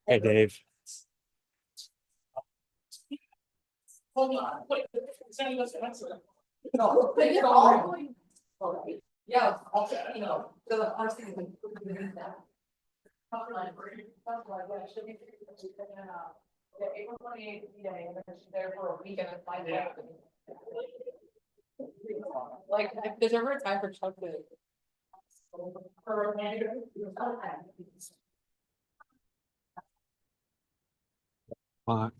Hey, Dave. Hold on, wait. No, they all going. Alright. Yeah, okay, you know, the first thing we do that. Yeah, April 28th, and then she's there for a weekend and find out. Like, if there's ever a time for Chuck to. Fuck.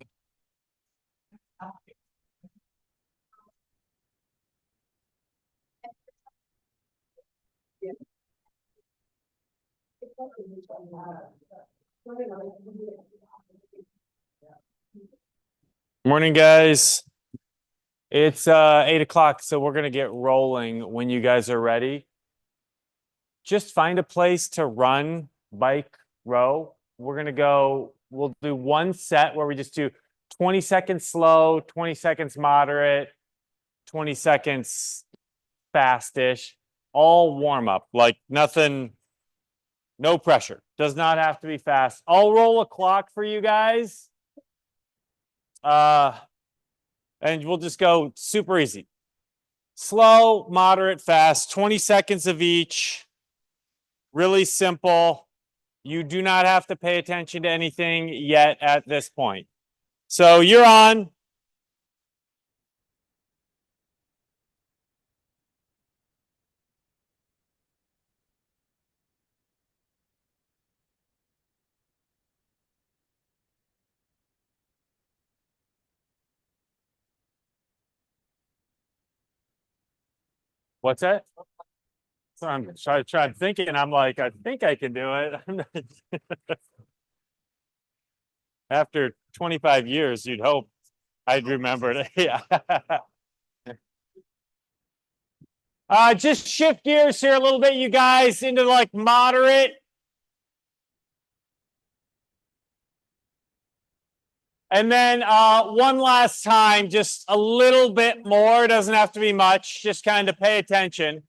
Morning, guys. It's 8 o'clock, so we're gonna get rolling when you guys are ready. Just find a place to run, bike, row. We'll do one set where we just do 20 seconds slow, 20 seconds moderate, 20 seconds fastish, all warm up, like nothing, no pressure. Does not have to be fast. I'll roll a clock for you guys. And we'll just go super easy. Slow, moderate, fast, 20 seconds of each. Really simple. You do not have to pay attention to anything yet at this point. So you're on. What's that? So I'm trying thinking. I'm like, I think I can do it. After 25 years, you'd hope I'd remember it. Yeah. Just shift gears here a little bit, you guys, into like moderate. And then one last time, just a little bit more. It doesn't have to be much. Just kind of pay attention.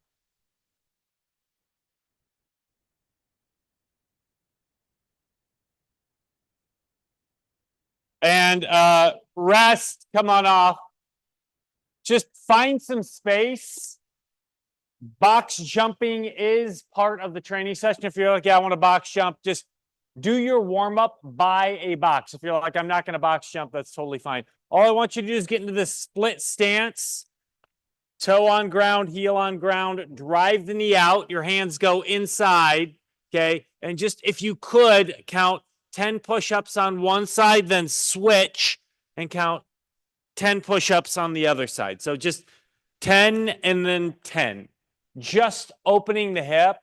And rest, come on off. Just find some space. Box jumping is part of the training session. If you're like, yeah, I want to box jump, just do your warm up by a box. If you're like, I'm not going to box jump, that's totally fine. All I want you to do is get into this split stance. Toe on ground, heel on ground, drive the knee out. Your hands go inside. Okay. And just if you could count 10 push-ups on one side, then switch and count 10 push-ups on the other side. So just 10 and then 10. Just opening the hip.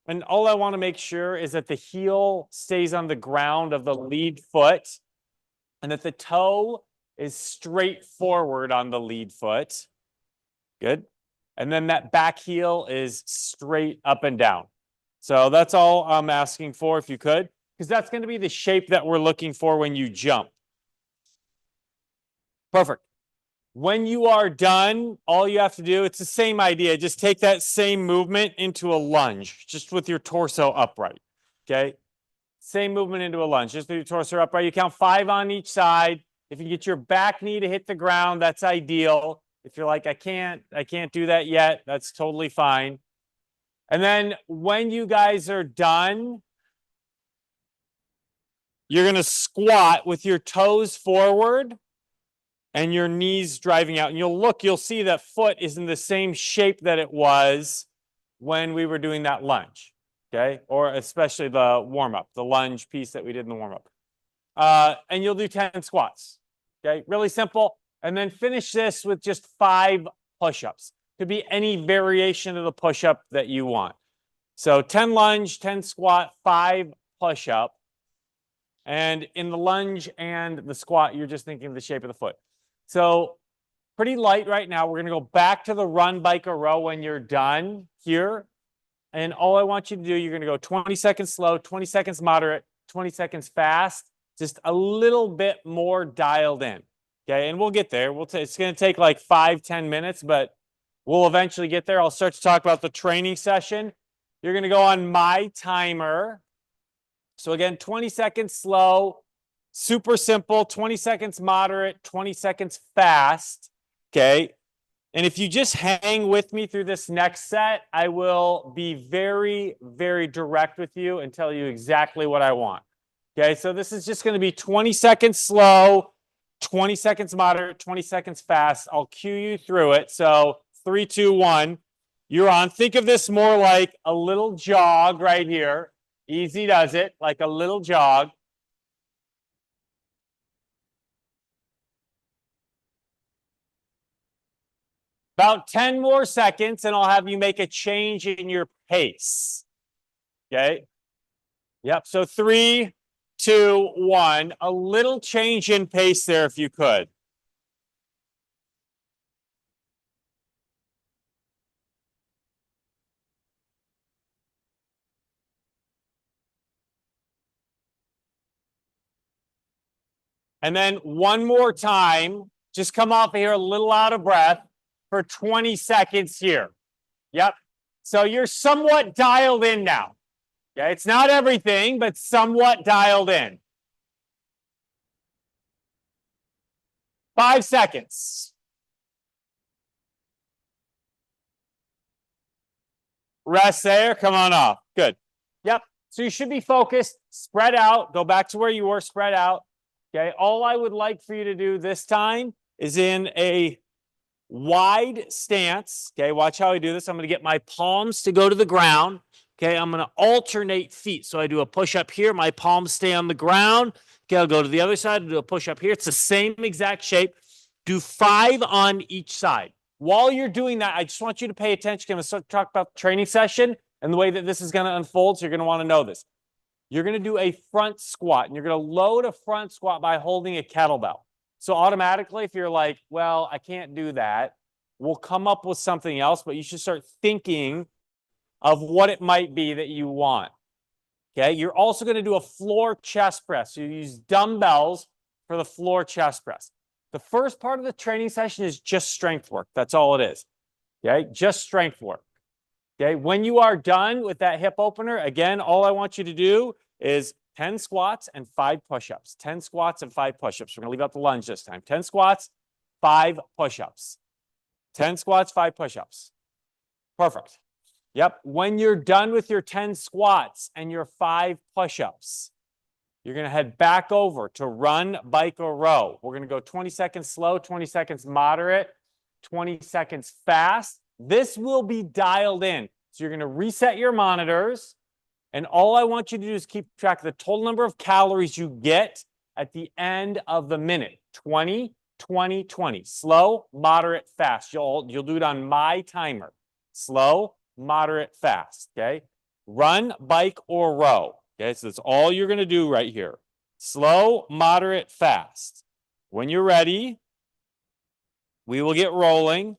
And all I want to make sure is that the heel stays on the ground of the lead foot and that the toe is straight forward on the lead foot. Good. And then that back heel is straight up and down. So that's all I'm asking for, if you could, because that's going to be the shape that we're looking for when you jump. Perfect. When you are done, all you have to do, it's the same idea. Just take that same movement into a lunge, just with your torso upright. Okay. Same movement into a lunge, just with your torso upright. You count 5 on each side. If you get your back knee to hit the ground, that's ideal. If you're like, I can't do that yet, that's totally fine. And then when you guys are done, you're going to squat with your toes forward and your knees driving out. And you'll see that foot is in the same shape that it was when we were doing that lunge. Okay. Or especially the warm up, the lunge piece that we did in the warm up. And you'll do 10 squats. Okay. Really simple. And then finish this with just 5 push-ups. Could be any variation of the push-up that you want. So 10 lunge, 10 squat, 5 push-up. And in the lunge and the squat, you're just thinking of the shape of the foot. So pretty light right now. We're going to go back to the run, bike, or row when you're done here. And all I want you to do, you're going to go 20 seconds slow, 20 seconds moderate, 20 seconds fast. Just a little bit more dialed in. Okay, and we'll get there. It's going to take like 5-10 minutes, but we'll eventually get there. I'll start to talk about the training session. You're going to go on my timer. So again, 20 seconds slow, super simple, 20 seconds moderate, 20 seconds fast. Okay. And if you just hang with me through this next set, I will be very, very direct with you and tell you exactly what I want. Okay, so this is just going to be 20 seconds slow, 20 seconds moderate, 20 seconds fast. I'll cue you through it. So 3, 2, 1, you're on. Think of this more like a little jog right here. Easy does it, like a little jog. About 10 more seconds, and I'll have you make a change in your pace. Okay. Yep. So 3, 2, 1. A little change in pace there if you could. And then one more time, just come off of here a little out of breath for 20 seconds here. Yep. So you're somewhat dialed in now. Okay. It's not everything, but somewhat dialed in. 5 seconds. Rest there. Come on off. Good. Yep. So you should be focused, spread out, go back to where you were, spread out. Okay. All I would like for you to do this time is in a wide stance. Okay. Watch how I do this. I'm going to get my palms to go to the ground. Okay. I'm going to alternate feet. So I do a push up here. My palms stay on the ground. Okay. I'll go to the other side and do a push up here. It's the same exact shape. Do 5 on each side. While you're doing that, I just want you to pay attention. I'm going to start to talk about the training session and the way that this is going to unfold. So you're going to want to know this. You're going to do a front squat, and you're going to load a front squat by holding a kettlebell. So automatically, if you're like, well, I can't do that, we'll come up with something else, but you should start thinking of what it might be that you want. Okay, you're also going to do a floor chest press. So you use dumbbells for the floor chest press. The first part of the training session is just strength work. That's all it is. Okay, just strength work. Okay, when you are done with that hip opener, again, all I want you to do is 10 squats and 5 push-ups. 10 squats and 5 push-ups. We're going to leave out the lunge this time. 10 squats, 5 push-ups. 10 squats, 5 push-ups. Perfect. Yep. When you're done with your 10 squats and your 5 push-ups, you're going to head back over to run, bike, or row. We're going to go 20 seconds slow, 20 seconds moderate, 20 seconds fast. This will be dialed in. So you're going to reset your monitors. And all I want you to do is keep track of the total number of calories you get at the end of the minute. 20, 20, 20. Slow, moderate, fast. You'll do it on my timer. Slow, moderate, fast. Okay. Run, bike, or row. Okay. So that's all you're going to do right here. Slow, moderate, fast. When you're ready, we will get rolling.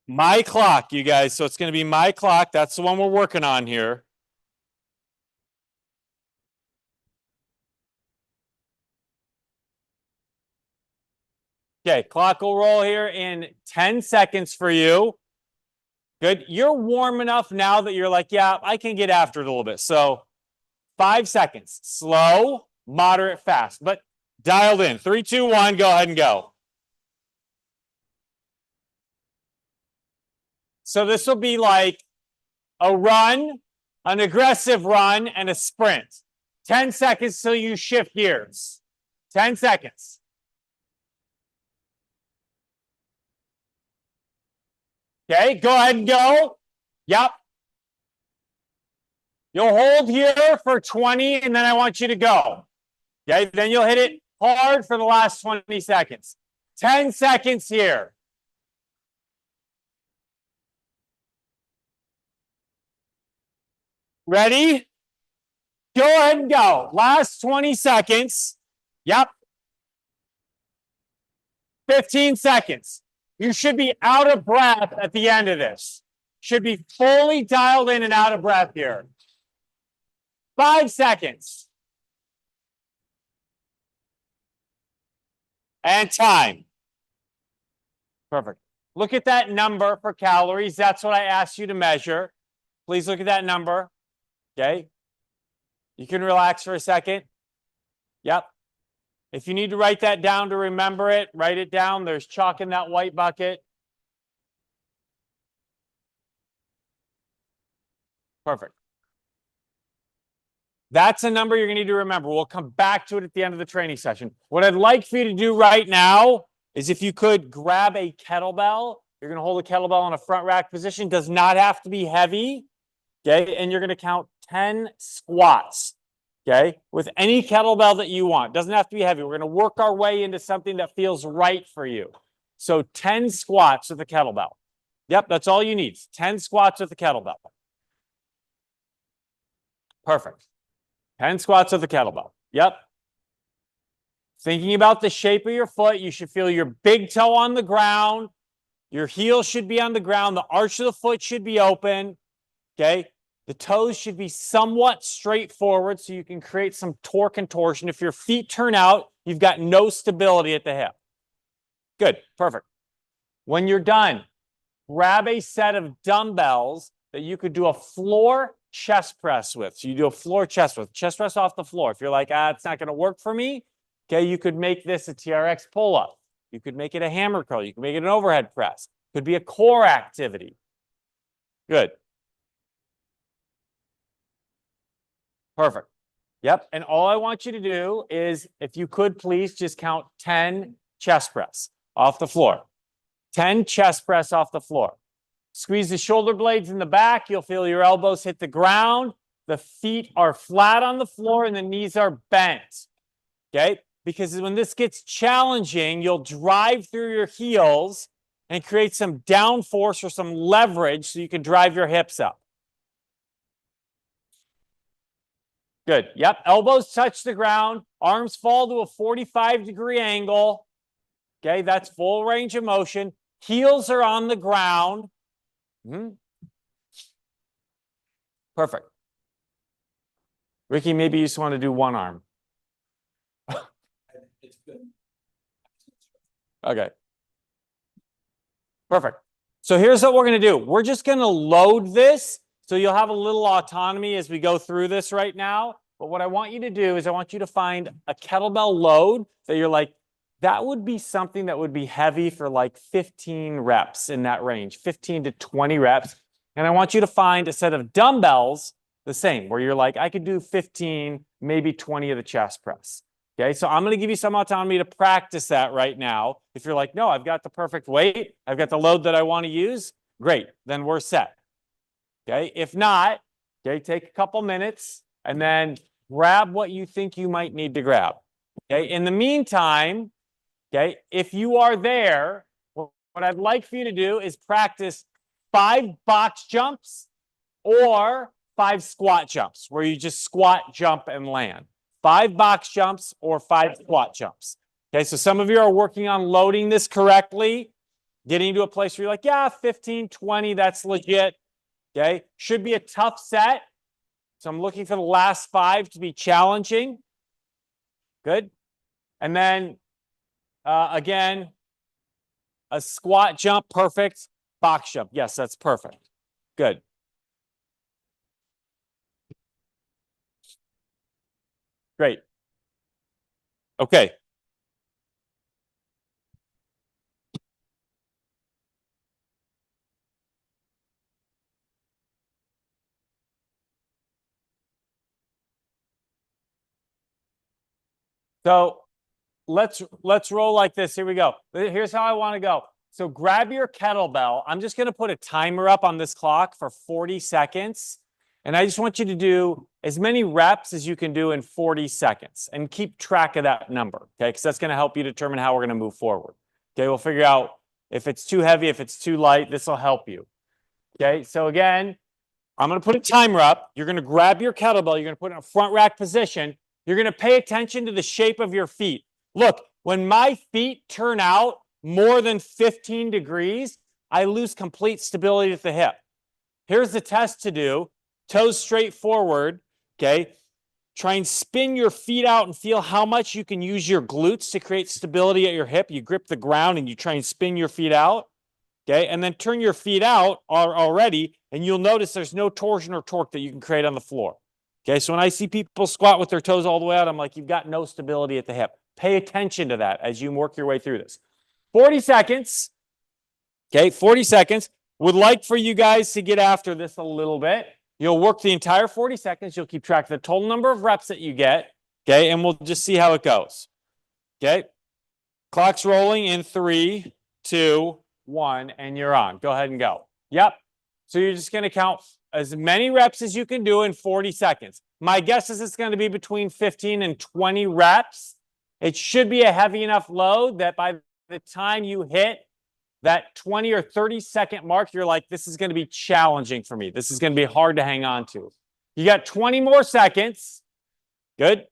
My clock, you guys. So it's going to be my clock. That's the one we're working on here. Okay, clock will roll here in 10 seconds for you. Good. You're warm enough now that you're like, yeah, I can get after it a little bit. So 5 seconds. Slow, moderate, fast, but dialed in. 3, 2, 1, go ahead and go. So this will be like a run, an aggressive run, and a sprint. 10 seconds till you shift gears. 10 seconds. Okay, go ahead and go. Yep. You'll hold here for 20, and then I want you to go. Okay, then you'll hit it hard for the last 20 seconds. 10 seconds here. Ready? Go ahead and go. Last 20 seconds. Yep. 15 seconds. You should be out of breath at the end of this. Should be fully dialed in and out of breath here. 5 seconds. And time. Perfect. Look at that number for calories. That's what I asked you to measure. Please look at that number. Okay. You can relax for a second. Yep. If you need to write that down to remember it, write it down. There's chalk in that white bucket. Perfect. That's a number you're going to need to remember. We'll come back to it at the end of the training session. What I'd like for you to do right now is if you could grab a kettlebell. You're going to hold a kettlebell in a front rack position. Does not have to be heavy. Okay. And you're going to count 10 squats. Okay. With any kettlebell that you want. Doesn't have to be heavy. We're going to work our way into something that feels right for you. So 10 squats with a kettlebell. Yep. That's all you need. 10 squats with a kettlebell. Perfect. 10 squats with a kettlebell. Yep. Thinking about the shape of your foot, you should feel your big toe on the ground. Your heel should be on the ground. The arch of the foot should be open. Okay. The toes should be somewhat straight forward so you can create some torque and torsion. If your feet turn out, you've got no stability at the hip. Good. Perfect. When you're done, grab a set of dumbbells that you could do a floor chest press with. So you do a floor chest press off the floor. If you're like, it's not going to work for me. Okay. You could make this a TRX pull-up. You could make it a hammer curl. You could make it an overhead press. Could be a core activity. Good. Perfect. Yep. And all I want you to do is, if you could please just count 10 chest press off the floor. 10 chest press off the floor. Squeeze the shoulder blades in the back. You'll feel your elbows hit the ground. The feet are flat on the floor and the knees are bent. Okay. Because when this gets challenging, you'll drive through your heels and create some downforce or some leverage so you can drive your hips up. Good. Yep. Elbows touch the ground. Arms fall to a 45-degree angle. Okay. That's full range of motion. Heels are on the ground. Perfect. Ricky, maybe you just want to do one arm. Okay. Perfect. So here's what we're going to do. We're just going to load this. So you'll have a little autonomy as we go through this right now. But what I want you to do is I want you to find a kettlebell load that you're like, that would be something that would be heavy for like 15 reps in that range, 15 to 20 reps. And I want you to find a set of dumbbells the same, where you're like, I could do 15, maybe 20 of the chest press. Okay, so I'm going to give you some autonomy to practice that right now. If you're like, no, I've got the perfect weight, I've got the load that I want to use, great, then we're set. Okay, if not, okay, take a couple minutes and then grab what you think you might need to grab. Okay, in the meantime, okay, if you are there, what I'd like for you to do is practice 5 box jumps or 5 squat jumps, where you just squat, jump, and land. 5 box jumps or 5 squat jumps. Okay, so some of you are working on loading this correctly, getting to a place where you're like, yeah, 15, 20, that's legit. Okay, should be a tough set. So I'm looking for the last 5 to be challenging. Good. And then, again, a squat jump, perfect. Box jump, yes, that's perfect. Good. Great. Okay. So let's roll like this. Here we go. Here's how I want to go. So grab your kettlebell. I'm just going to put a timer up on this clock for 40 seconds. And I just want you to do as many reps as you can do in 40 seconds and keep track of that number, okay? Because that's going to help you determine how we're going to move forward. Okay, we'll figure out if it's too heavy, if it's too light. This will help you. Okay, so again, I'm going to put a timer up. You're going to grab your kettlebell. You're going to put it in a front rack position. You're going to pay attention to the shape of your feet. Look, when my feet turn out more than 15 degrees, I lose complete stability at the hip. Here's the test to do. Toes straight forward, okay? Try and spin your feet out and feel how much you can use your glutes to create stability at your hip. You grip the ground and you try and spin your feet out. Okay, and then turn your feet out already, and you'll notice there's no torsion or torque that you can create on the floor. Okay, so when I see people squat with their toes all the way out, I'm like, you've got no stability at the hip. Pay attention to that as you work your way through this. 40 seconds. Okay, 40 seconds. Would like for you guys to get after this a little bit. You'll work the entire 40 seconds. You'll keep track of the total number of reps that you get. Okay, and we'll just see how it goes. Okay, clock's rolling in 3, 2, 1, and you're on. Go ahead and go. Yep. So you're just going to count as many reps as you can do in 40 seconds. My guess is it's going to be between 15 and 20 reps. It should be a heavy enough load that by the time you hit that 20 or 30-second mark, you're like, this is going to be challenging for me. This is going to be hard to hang on to. You got 20 more seconds. Good.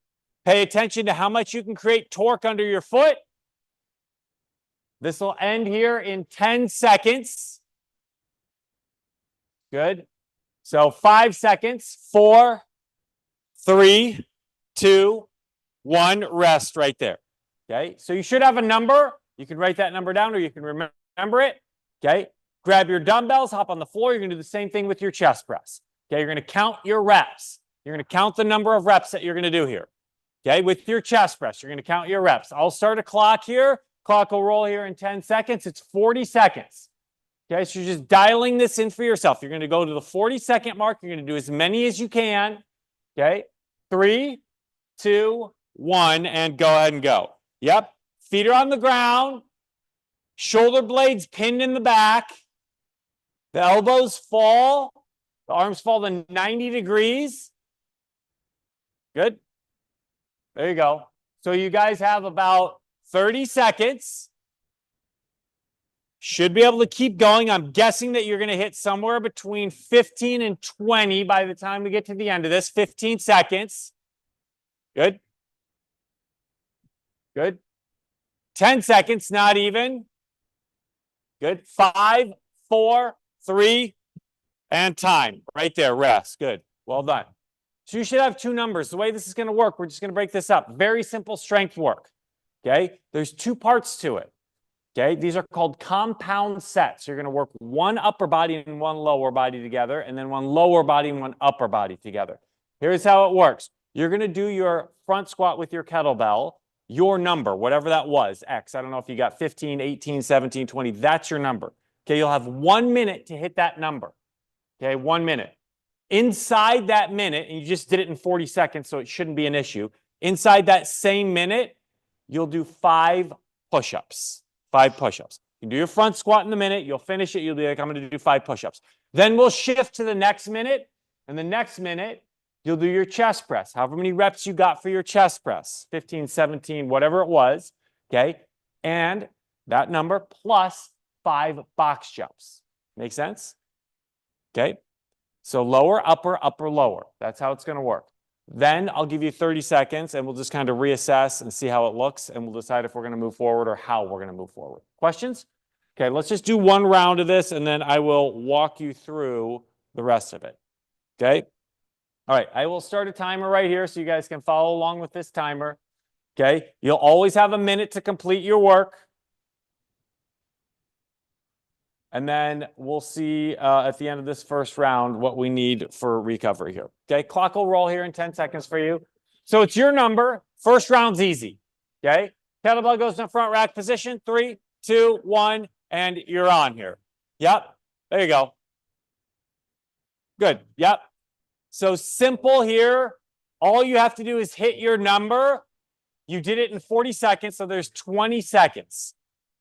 Pay attention to how much you can create torque under your foot. This will end here in 10 seconds. Good. So 5 seconds. 4, 3, 2, 1. Rest right there. Okay. So you should have a number. You can write that number down or you can remember it. Okay. Grab your dumbbells, hop on the floor. You're going to do the same thing with your chest press. Okay. You're going to count your reps. You're going to count the number of reps that you're going to do here. Okay. With your chest press, you're going to count your reps. I'll start a clock here. Clock will roll here in 10 seconds. It's 40 seconds. Okay, so you're just dialing this in for yourself. You're going to go to the 40-second mark. You're going to do as many as you can. Okay, 3, 2, 1, and go ahead and go. Yep, feet are on the ground. Shoulder blades pinned in the back. The elbows fall. The arms fall to 90 degrees. Good. There you go. So you guys have about 30 seconds. Should be able to keep going. I'm guessing that you're going to hit somewhere between 15 and 20 by the time we get to the end of this. 15 seconds. Good. Good. 10 seconds, not even. Good. 5, 4, 3, and time. Right there, rest. Good. Well done. So you should have 2 numbers. The way this is going to work, we're just going to break this up. Very simple strength work. Okay? There's 2 parts to it. Okay? These are called compound sets. You're going to work one upper body and one lower body together, and then one lower body and one upper body together. Here's how it works. You're going to do your front squat with your kettlebell, your number, whatever that was, X. I don't know if you got 15, 18, 17, 20. That's your number. Okay? You'll have 1 minute to hit that number. Okay? 1 minute. Inside that minute, and you just did it in 40 seconds, so it shouldn't be an issue. Inside that same minute, you'll do 5 push-ups. 5 push-ups. You do your front squat in the minute. You'll finish it. You'll be like, I'm going to do 5 push-ups. Then we'll shift to the next minute. And the next minute, you'll do your chest press. However many reps you got for your chest press. 15, 17, whatever it was. Okay? And that number plus 5 box jumps. Make sense? Okay? So lower, upper, upper, lower. That's how it's going to work. Then I'll give you 30 seconds and we'll just kind of reassess and see how it looks and we'll decide if we're going to move forward or how we're going to move forward. Questions? Okay, let's just do one round of this and then I will walk you through the rest of it. Okay? All right, I will start a timer right here so you guys can follow along with this timer. Okay? You'll always have a minute to complete your work. And then we'll see at the end of this first round what we need for recovery here. Okay, clock will roll here in 10 seconds for you. So it's your number. First round's easy. Okay, kettlebell goes in the front rack position. 3, 2, 1, and you're on here. Yep, there you go. Good, yep. So simple here. All you have to do is hit your number. You did it in 40 seconds, so there's 20 seconds.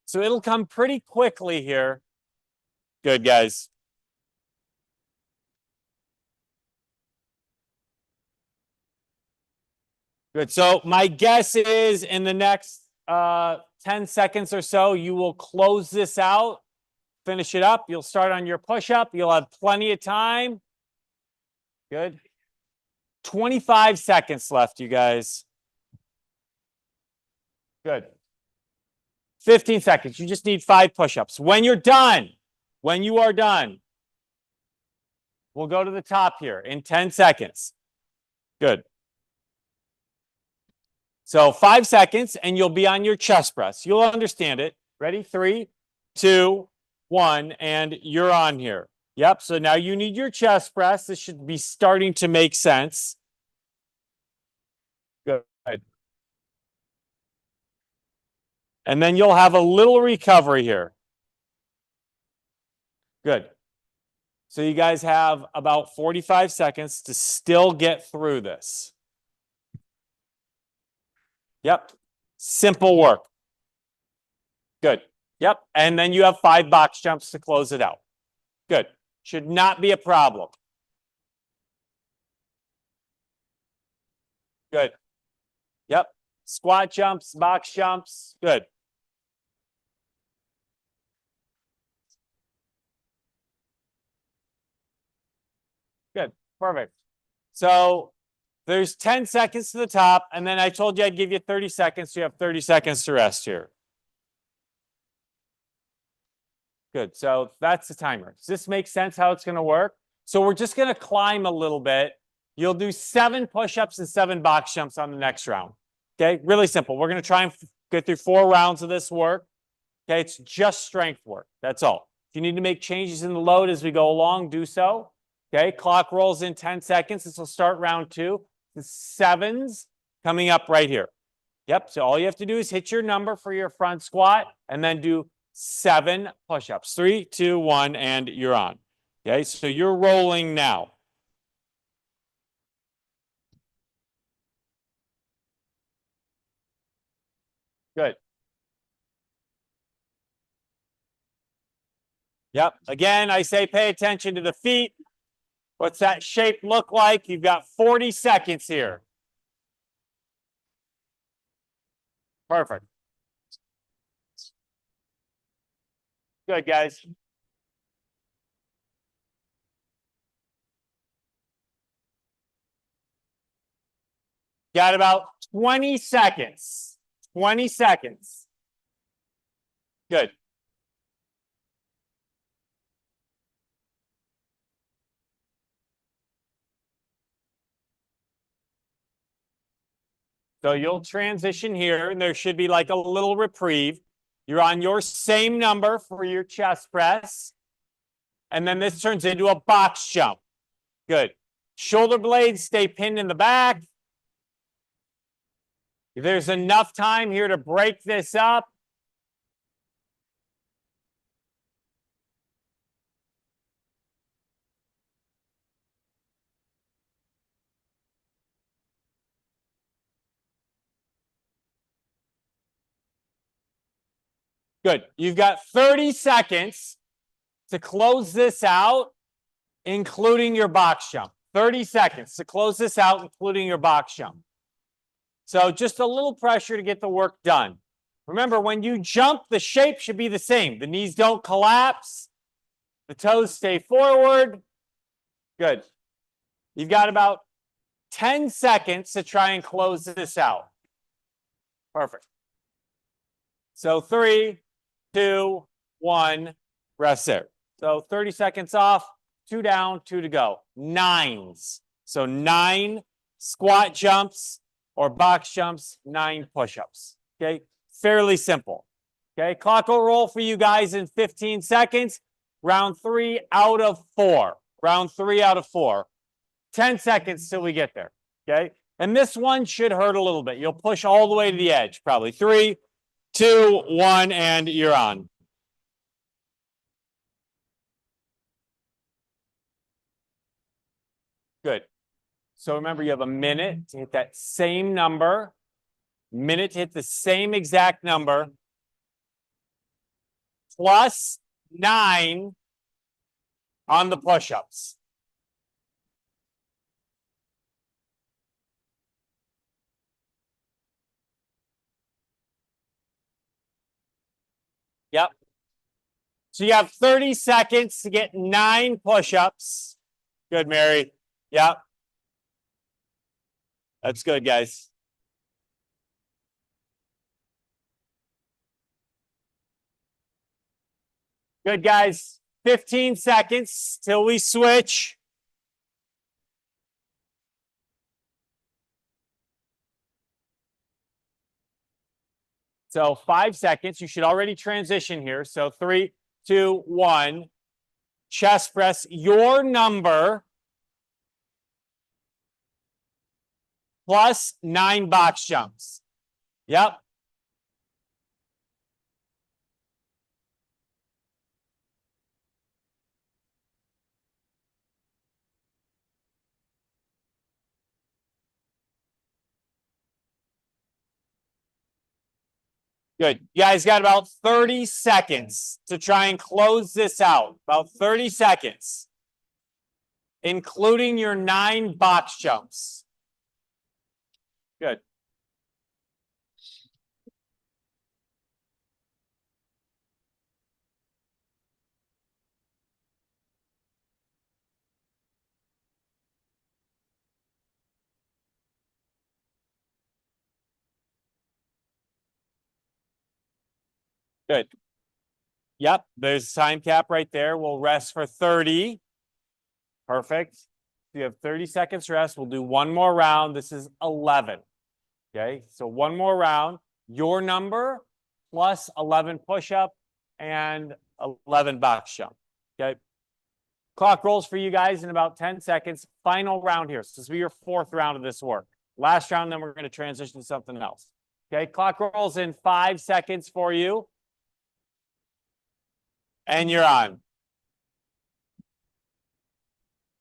So it'll come pretty quickly here. Good, guys. Good. So my guess is in the next 10 seconds or so, you will close this out, finish it up. You'll start on your push-up. You'll have plenty of time. Good. 25 seconds left, you guys. Good. 15 seconds. You just need 5 push-ups. When you're done, when you are done, we'll go to the top here in 10 seconds. Good. So 5 seconds and you'll be on your chest press. You'll understand it. Ready? 3, 2, 1, and you're on here. Yep, so now you need your chest press. This should be starting to make sense. Good. And then you'll have a little recovery here. Good. So you guys have about 45 seconds to still get through this. Yep. Simple work. Good. Yep. And then you have 5 box jumps to close it out. Good. Should not be a problem. Good. Yep. Squat jumps, box jumps. Good. Good. Perfect. So there's 10 seconds to the top, and then I told you I'd give you 30 seconds. So you have 30 seconds to rest here. Good. So that's the timer. Does this make sense how it's going to work? So we're just going to climb a little bit. You'll do 7 push-ups and 7 box jumps on the next round. Okay, really simple. We're going to try and get through 4 rounds of this work. Okay, it's just strength work. That's all. If you need to make changes in the load as we go along, do so. Okay, clock rolls in 10 seconds. This will start round 2. The 7s coming up right here. Yep, so all you have to do is hit your number for your front squat and then do 7 push-ups. 3, 2, 1, and you're on. Okay, so you're rolling now. Good. Yep. Again, I say pay attention to the feet. What's that shape look like? You've got 40 seconds here. Perfect. Good, guys. Got about 20 seconds. 20 seconds. Good. So you'll transition here, and there should be like a little reprieve. You're on your same number for your chest press. And then this turns into a box jump. Good. Shoulder blades stay pinned in the back. There's enough time here to break this up. Good. You've got 30 seconds to close this out, including your box jump. 30 seconds to close this out, including your box jump. So just a little pressure to get the work done. Remember, when you jump, the shape should be the same. The knees don't collapse. The toes stay forward. Good. You've got about 10 seconds to try and close this out. Perfect. So 3, 2, 1, rest there. So 30 seconds off, 2 down, 2 to go. 9s. So 9 squat jumps or box jumps, 9 push-ups. Okay, fairly simple. Okay, clock will roll for you guys in 15 seconds. Round 3 out of 4. Round 3 out of 4. 10 seconds till we get there. Okay, and this one should hurt a little bit. You'll push all the way to the edge, probably. 3, 2, 1, and you're on. Good. So remember, you have a minute to hit that same number. Minute to hit the same exact number. Plus 9 on the push-ups. Yep. So you have 30 seconds to get 9 push-ups. Good, Mary. Yep. That's good, guys. Good, guys. 15 seconds till we switch. So 5 seconds. You should already transition here. So 3, 2, 1. Chest press your number plus 9 box jumps. Yep. Good. You guys got about 30 seconds to try and close this out. About 30 seconds, including your 9 box jumps. Good. Good. Yep, there's a time cap right there. We'll rest for 30. Perfect. You have 30 seconds rest. We'll do one more round. This is 11. Okay, so one more round. Your number plus 11 push-up and 11 box jump. Okay. Clock rolls for you guys in about 10 seconds. Final round here. So this will be your 4th round of this work. Last round, then we're going to transition to something else. Okay, clock rolls in 5 seconds for you. And you're on.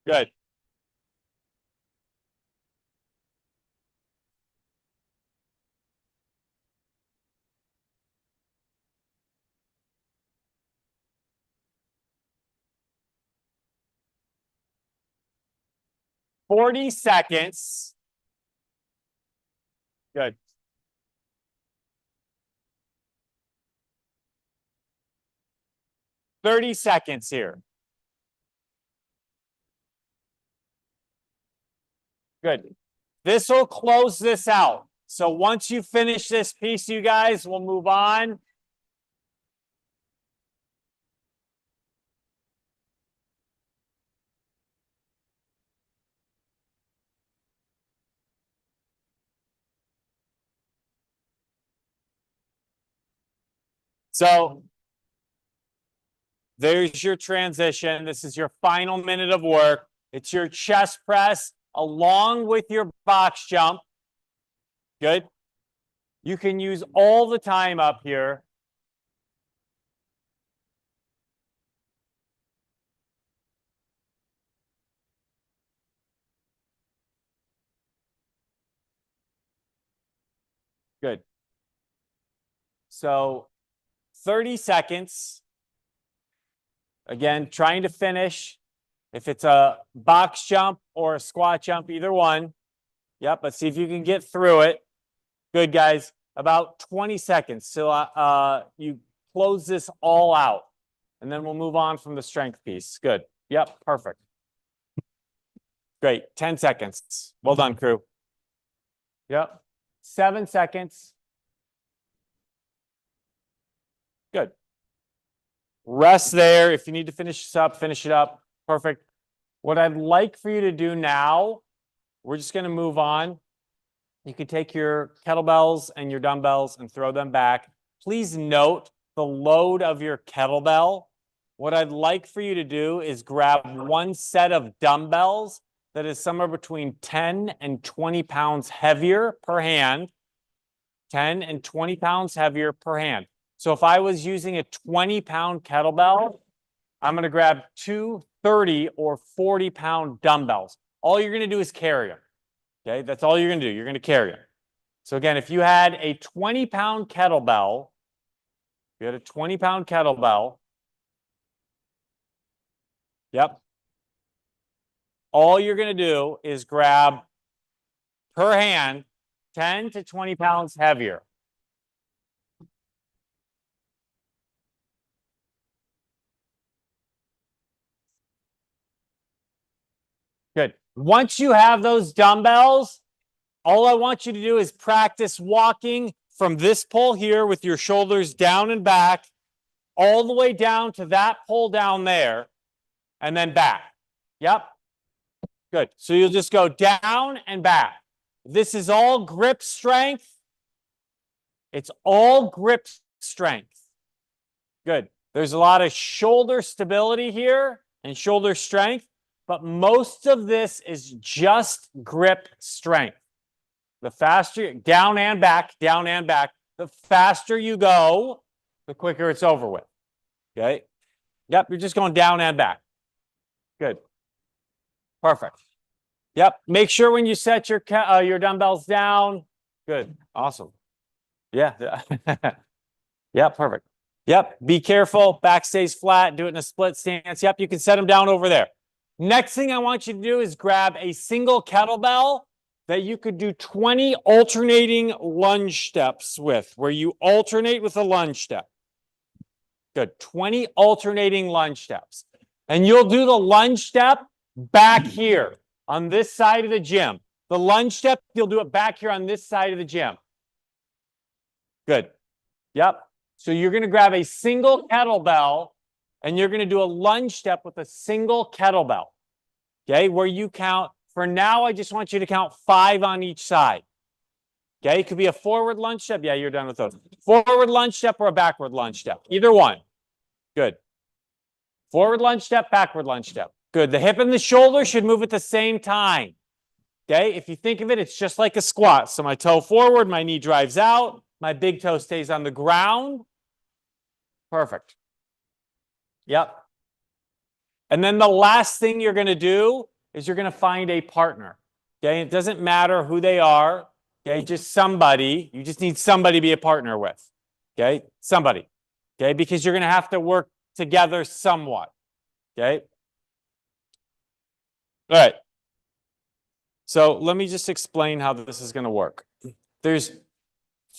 Good. "40 seconds. Good. "30 seconds here. Good. This will close this out. So once you finish this piece, you guys, we'll move on. So there's your transition. This is your final minute of work. It's your chest press along with your box jump. Good. You can use all the time up here. Good. So 30 seconds. Again, trying to finish. If it's a box jump or a squat jump, either one. Yep, let's see if you can get through it. Good, guys. About 20 seconds till you close this all out. And then we'll move on from the strength piece. Good. Yep, perfect. Great. 10 seconds. Well done, crew. Yep. 7 seconds. Good. Rest there. If you need to finish this up, finish it up. Perfect. What I'd like for you to do now, we're just going to move on. You can take your kettlebells and your dumbbells and throw them back. Please note the load of your kettlebell. What I'd like for you to do is grab one set of dumbbells that is somewhere between 10 and 20 pounds heavier per hand. 10 and 20 pounds heavier per hand. So if I was using a 20-pound kettlebell, I'm going to grab 2 30 or 40-pound dumbbells. All you're going to do is carry them. Okay, that's all you're going to do. You're going to carry them. So again, if you had a 20-pound kettlebell, yep. All you're going to do is grab per hand 10 to 20 pounds heavier. Good. Once you have those dumbbells, all I want you to do is practice walking from this pole here with your shoulders down and back, all the way down to that pole down there, and then back. Yep. Good. So you'll just go down and back. This is all grip strength. It's all grip strength. Good. There's a lot of shoulder stability here and shoulder strength, but most of this is just grip strength. The faster, down and back, the faster you go, the quicker it's over with. Okay? Yep, you're just going down and back. Good. Perfect. Yep, make sure when you set your dumbbells down. Good. Awesome. Yeah. Yep, perfect. Yep, be careful. Back stays flat. Do it in a split stance. Yep, you can set them down over there. Next thing I want you to do is grab a single kettlebell that you could do 20 alternating lunge steps with, where you alternate with a lunge step. Good. 20 alternating lunge steps. And you'll do the lunge step back here on this side of the gym. The lunge step, you'll do it back here on this side of the gym. Good. Yep. So you're going to grab a single kettlebell and you're going to do a lunge step with a single kettlebell. Okay, where you count, for now, I just want you to count 5 on each side. Okay, it could be a forward lunge step. Yeah, you're done with those. Forward lunge step or a backward lunge step. Either one. Good. Forward lunge step, backward lunge step. Good. The hip and the shoulder should move at the same time. Okay, if you think of it, it's just like a squat. So my toe forward, my knee drives out, my big toe stays on the ground. Perfect. Yep. And then the last thing you're going to do is you're going to find a partner. Okay, it doesn't matter who they are. Okay, just somebody. You just need somebody to be a partner with. Okay, somebody. Okay, because you're going to have to work together somewhat. Okay. All right. So let me just explain how this is going to work. There's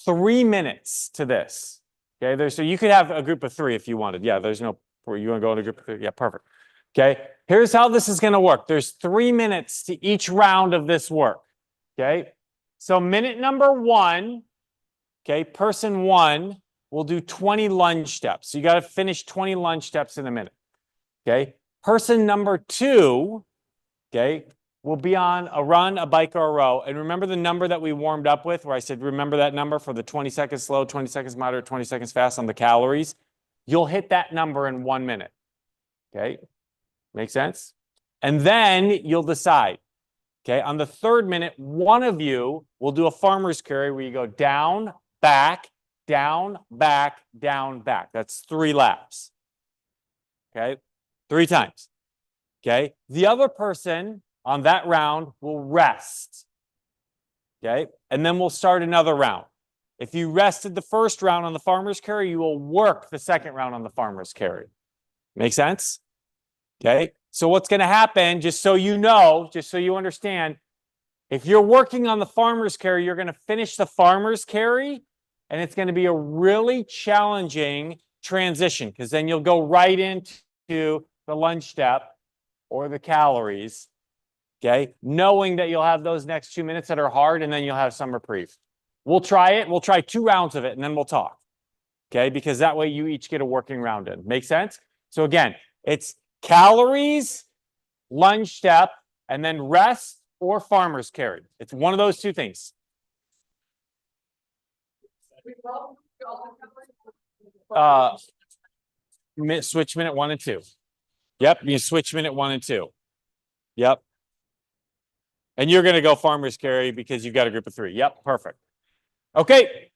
3 minutes to this. Okay, so you could have a group of 3 if you wanted. Yeah, there's no, you want to go in a group of 3? Yeah, perfect. Okay, here's how this is going to work. There's 3 minutes to each round of this work. Okay, so minute number 1, okay, person 1 will do 20 lunge steps. So you got to finish 20 lunge steps in a minute. Okay, person number 2, okay, will be on a run, a bike, or a row. And remember the number that we warmed up with, where I said, remember that number for the 20 seconds slow, 20 seconds moderate, 20 seconds fast on the calories? You'll hit that number in 1 minute. Okay, make sense? And then you'll decide. Okay, on the 3rd minute, one of you will do a farmer's carry where you go down, back, down, back, down, back. That's 3 laps. Okay, 3 times. Okay, the other person on that round will rest. Okay, and then we'll start another round. If you rested the first round on the farmer's carry, you will work the second round on the farmer's carry. Make sense? Okay, so what's going to happen, just so you know, just so you understand, if you're working on the farmer's carry, you're going to finish the farmer's carry, and it's going to be a really challenging transition, because then you'll go right into the lunge step or the calories, okay, knowing that you'll have those next 2 minutes that are hard, and then you'll have some reprieve. We'll try it. We'll try 2 rounds of it, and then we'll talk, okay, because that way you each get a working round in. Make sense? So again, it's calories, lunge step, and then rest or farmer's carry. It's one of those 2 things. Switch minute 1 and 2. Yep, you switch minute 1 and 2. Yep. And you're going to go farmer's carry because you've got a group of 3. Yep, perfect. Okay.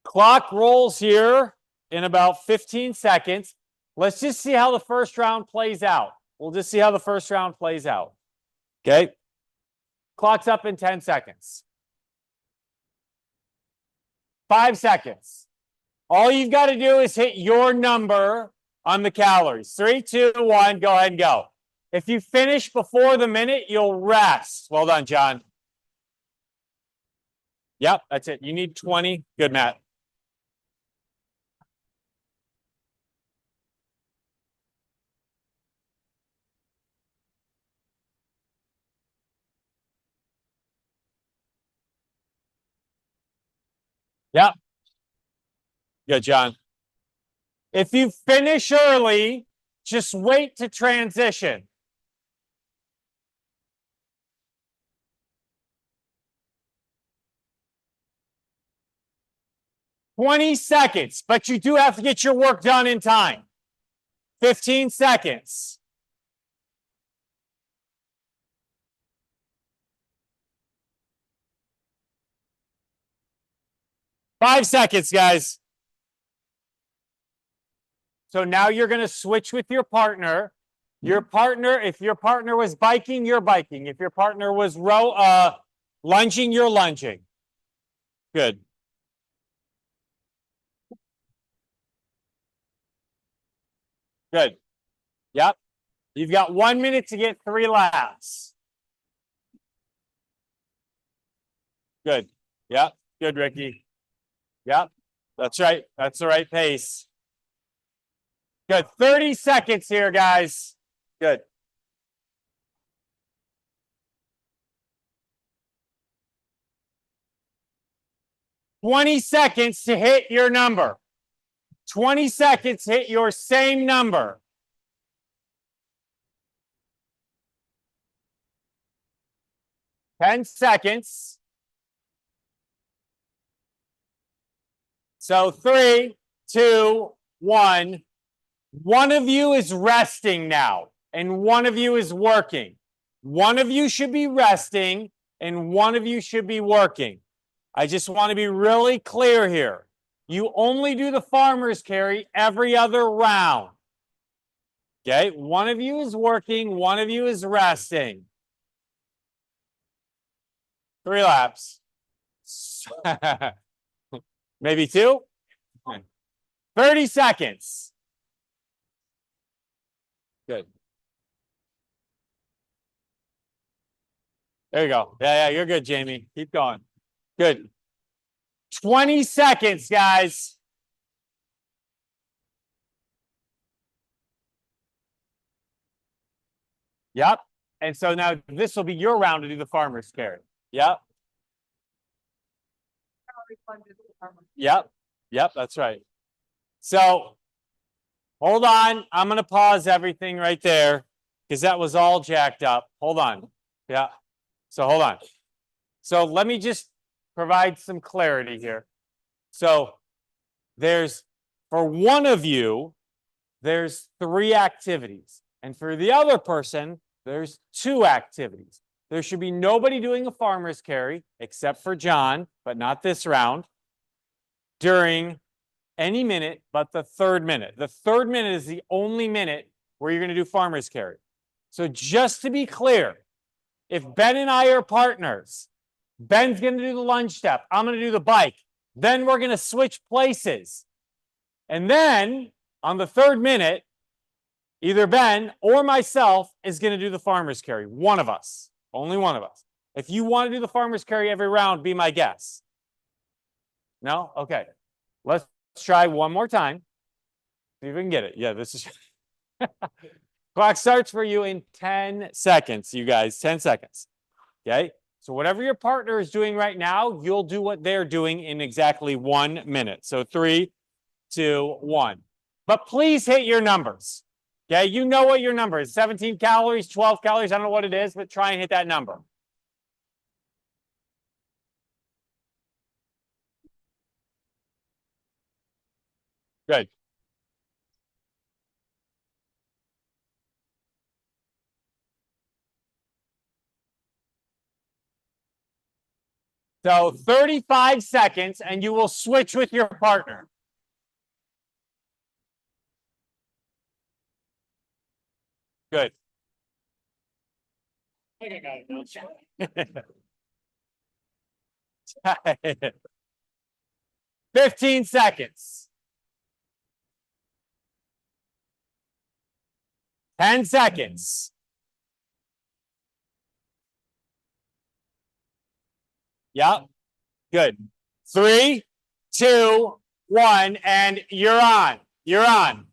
Clock rolls here in about 15 seconds. Let's just see how the first round plays out. We'll just see how the first round plays out. Okay. Clock's up in 10 seconds. 5 seconds. All you've got to do is hit your number on the calories. 3, 2, 1, go ahead and go. If you finish before the minute, you'll rest. Well done, John. Yep, that's it. You need 20. Good, Matt. Yep. Good, John. If you finish early, just wait to transition. 20 seconds, but you do have to get your work done in time. 15 seconds. Five seconds, guys. So now you're going to switch with your partner. Your partner, if your partner was biking, you're biking. If your partner was lunging, you're lunging. Good. Good. Yep. You've got 1 minute to get 3 laps. Good. Yep. Good, Ricky. Yep. That's right. That's the right pace. Good. 30 seconds here, guys. Good. "20 seconds to hit your number. 20 seconds, hit your same number. "10 seconds. So 3, 2, 1. One of you is resting now, and one of you is working. One of you should be resting, and one of you should be working. I just want to be really clear here. You only do the farmer's carry every other round. Okay? One of you is working, one of you is resting. 3 laps. Maybe 2? 30 seconds. Good. There you go. Yeah, you're good, Jamie. Keep going. Good. 20 seconds, guys. Yep. And so now this will be your round to do the farmer's carry. Yep. Yep. Yep. That's right. So hold on. I'm going to pause everything right there because that was all jacked up. Hold on. Yeah. So hold on. So let me just provide some clarity here. So there's, for one of you, there's 3 activities. And for the other person, there's 2 activities. There should be nobody doing a farmer's carry except for John, but not this round, during any minute but the 3rd minute. The 3rd minute is the only minute where you're going to do farmer's carry. So just to be clear, if Ben and I are partners, Ben's going to do the lunge step. I'm going to do the bike. Then we're going to switch places. And then on the 3rd minute, either Ben or myself is going to do the farmer's carry. One of us. Only one of us. If you want to do the farmer's carry every round, be my guest. No? Okay. Let's try one more time. See if we can get it. Yeah, this is... Clock starts for you in 10 seconds, you guys. 10 seconds. Okay? So whatever your partner is doing right now, you'll do what they're doing in exactly 1 minute. So 3, 2, 1. But please hit your numbers. Okay? You know what your number is. 17 calories, 12 calories. I don't know what it is, but try and hit that number. Good. So 35 seconds, and you will switch with your partner. Good. 15 seconds. 10 seconds. Yep. Good. 3, 2, 1, and you're on. You're on.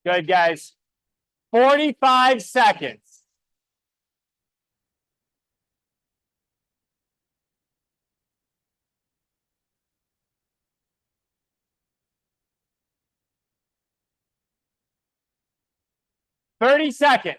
Good, guys. 45 seconds. 30 seconds.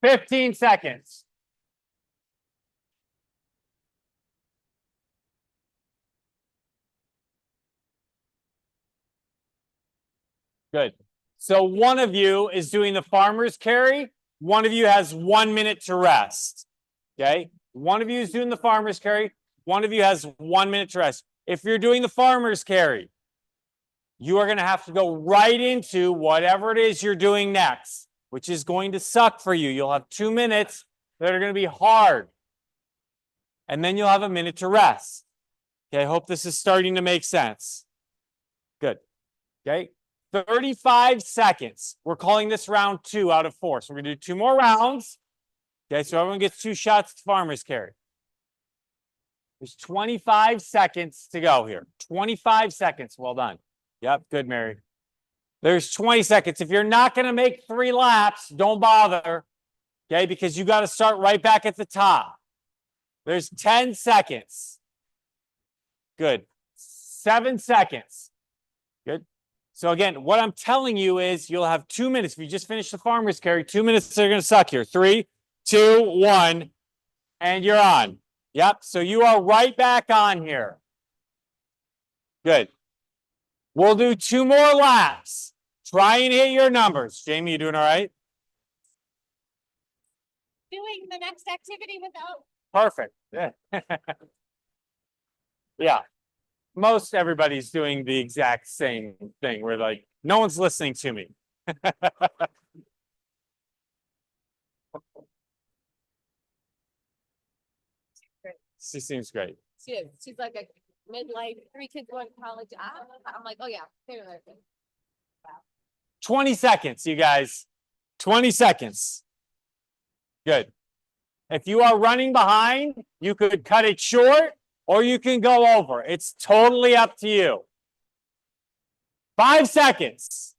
Fifteen seconds. Good. So one of you is doing the farmer's carry. One of you has 1 minute to rest. Okay. One of you is doing the farmer's carry. One of you has 1 minute to rest. If you're doing the farmer's carry, you are going to have to go right into whatever it is you're doing next, which is going to suck for you. You'll have 2 minutes that are going to be hard. And then you'll have a minute to rest. Okay. I hope this is starting to make sense. Good. Okay. 35 seconds. We're calling this round 2 out of 4. So we're going to do 2 more rounds. Okay, so everyone gets 2 shots at farmer's carry. There's 25 seconds to go here. 25 seconds. Well done. Yep, good, Mary. There's 20 seconds. If you're not going to make 3 laps, don't bother. Okay, because you got to start right back at the top. There's 10 seconds. Good. 7 seconds. Good. So again, what I'm telling you is you'll have 2 minutes. If you just finished the farmer's carry, 2 minutes are going to suck here. 3, 2, 1, and you're on. Yep. So you are right back on here. Good. We'll do 2 more laps. Try and hit your numbers. Jamie, you doing all right? Doing the next activity without. Perfect. Yeah. Yeah. Most everybody's doing the exact same thing. We're like, no one's listening to me. She seems great. She is. She's like a midlife, 3 kids going to college. I'm like, oh yeah, fair. 20 seconds, you guys. 20 seconds. Good. If you are running behind, you could cut it short or you can go over. It's totally up to you. 5 seconds.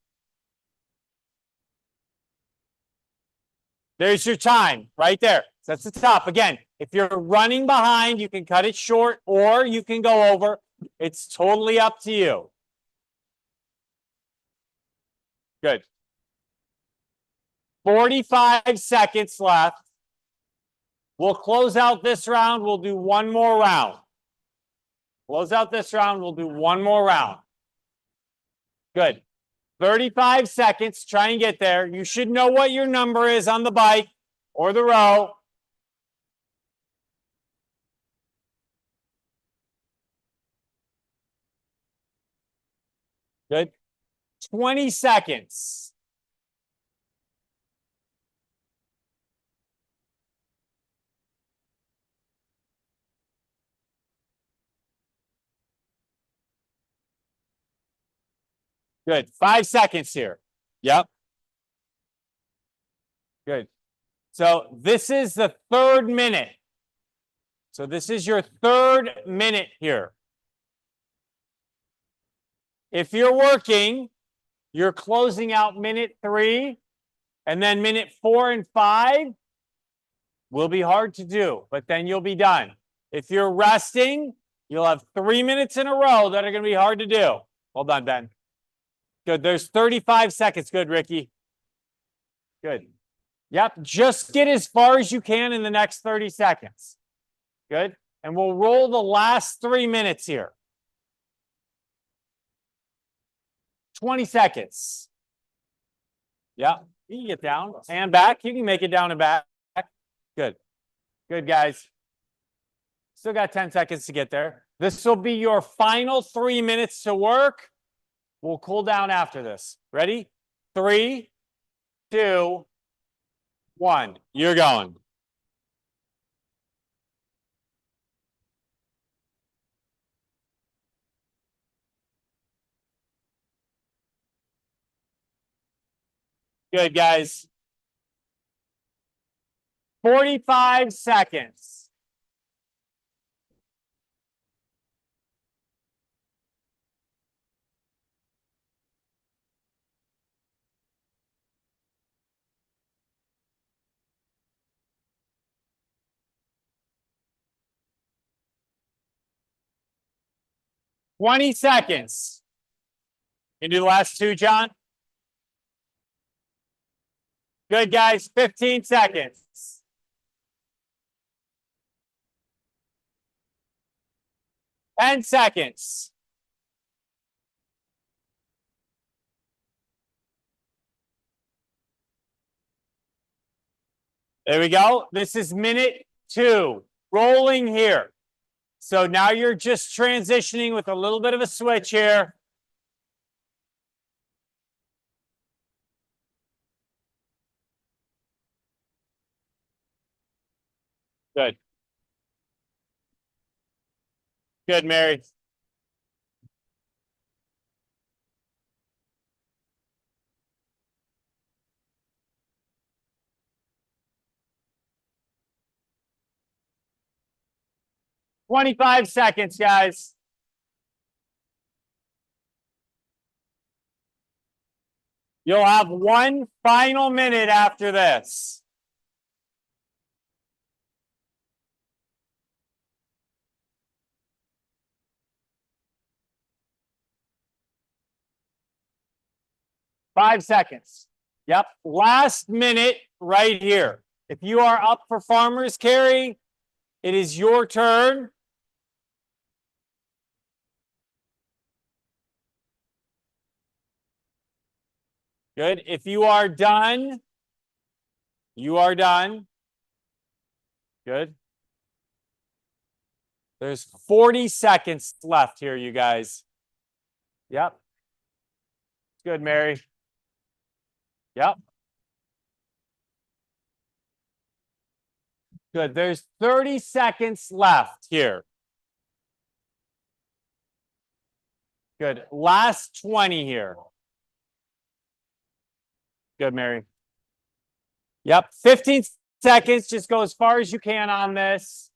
There's your time right there. That's the top. Again, if you're running behind, you can cut it short or you can go over. It's totally up to you. Good. 45 seconds left. We'll close out this round. We'll do 1 more round. Close out this round. We'll do 1 more round. Good. 35 seconds. Try and get there. You should know what your number is on the bike or the row. Good. 20 seconds. Good. 5 seconds here. Yep. Good. So this is the 3rd minute. So this is your 3rd minute here. If you're working, you're closing out minute 3, and then minute 4 and 5 will be hard to do, but then you'll be done. If you're resting, you'll have 3 minutes in a row that are going to be hard to do. Well done, Ben. Good. There's 35 seconds. Good, Ricky. Good. Yep. Just get as far as you can in the next 30 seconds. Good. And we'll roll the last 3 minutes here. 20 seconds. Yeah. You can get down and back. You can make it down and back. Good. Good, guys. Still got 10 seconds to get there. This will be your final 3 minutes to work. We'll cool down after this. Ready? 3, 2, 1. You're going. Good, guys. 45 seconds. 20 seconds. You do the last two, John? Good, guys. 15 seconds. Ten seconds. There we go. This is minute 2. Rolling here. So now you're just transitioning with a little bit of a switch here. Good. Good, Mary. "25 seconds, guys. You'll have one final minute after this. Five seconds. Yep. Last minute right here. If you are up for farmer's carry, it is your turn. Good. If you are done, you are done. Good. There's 40 seconds left here, you guys. Yep. Good, Mary. Yep. Good. There's 30 seconds left here. Good. Last 20 here. Good, Mary. Yep. 15 seconds. Just go as far as you can on this.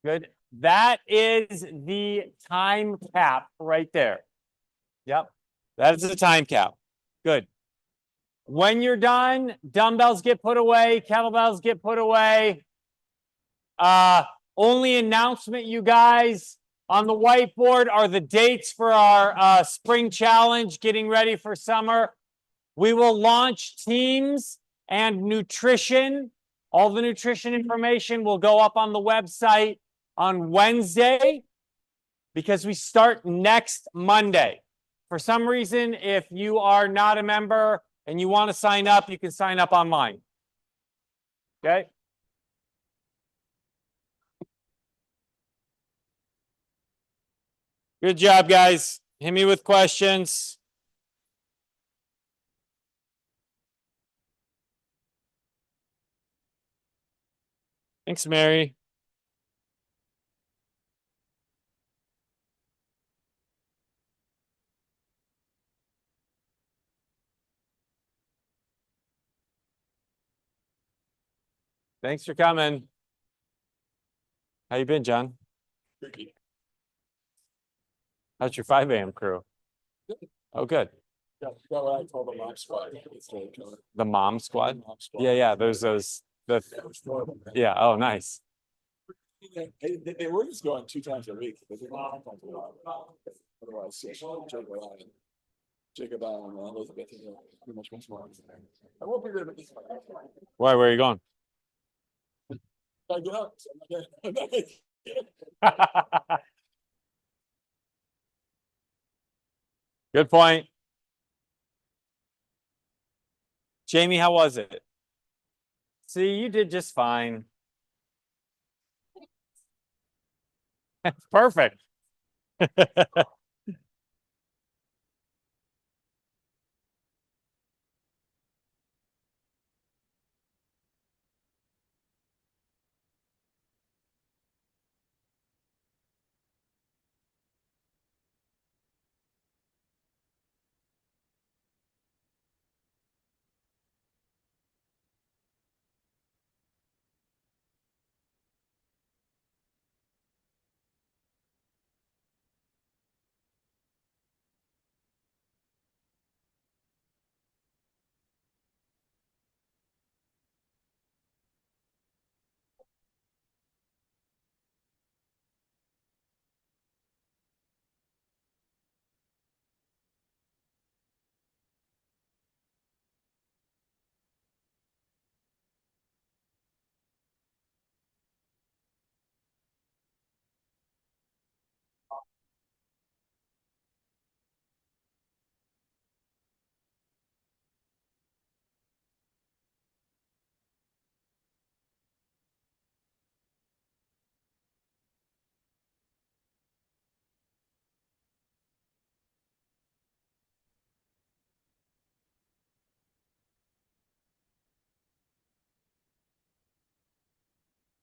Good. That is the time cap right there. Yep. That is the time cap. Good. When you're done, dumbbells get put away, kettlebells get put away. Only announcement, you guys, on the whiteboard are the dates for our spring challenge, getting ready for summer. We will launch teams and nutrition. All the nutrition information will go up on the website on Wednesday because we start next Monday. For some reason, if you are not a member and you want to sign up, you can sign up online. Okay? Good job, guys. Hit me with questions. Thanks, Mary. Thanks for coming. How you been, John? How's your 5 a.m. crew? Oh, good. Yeah, that's what I told the mom squad. The mom squad? Mom squad. Yeah. There's those. Yeah. Oh, nice. They were just going 2 times a week. Otherwise, Jacob Allen, Elizabeth, pretty much more. I won't be there, but Why? Where are you going? I get up. So I'm not gonna- Good point. Jamie, how was it? See, you did just fine. Perfect.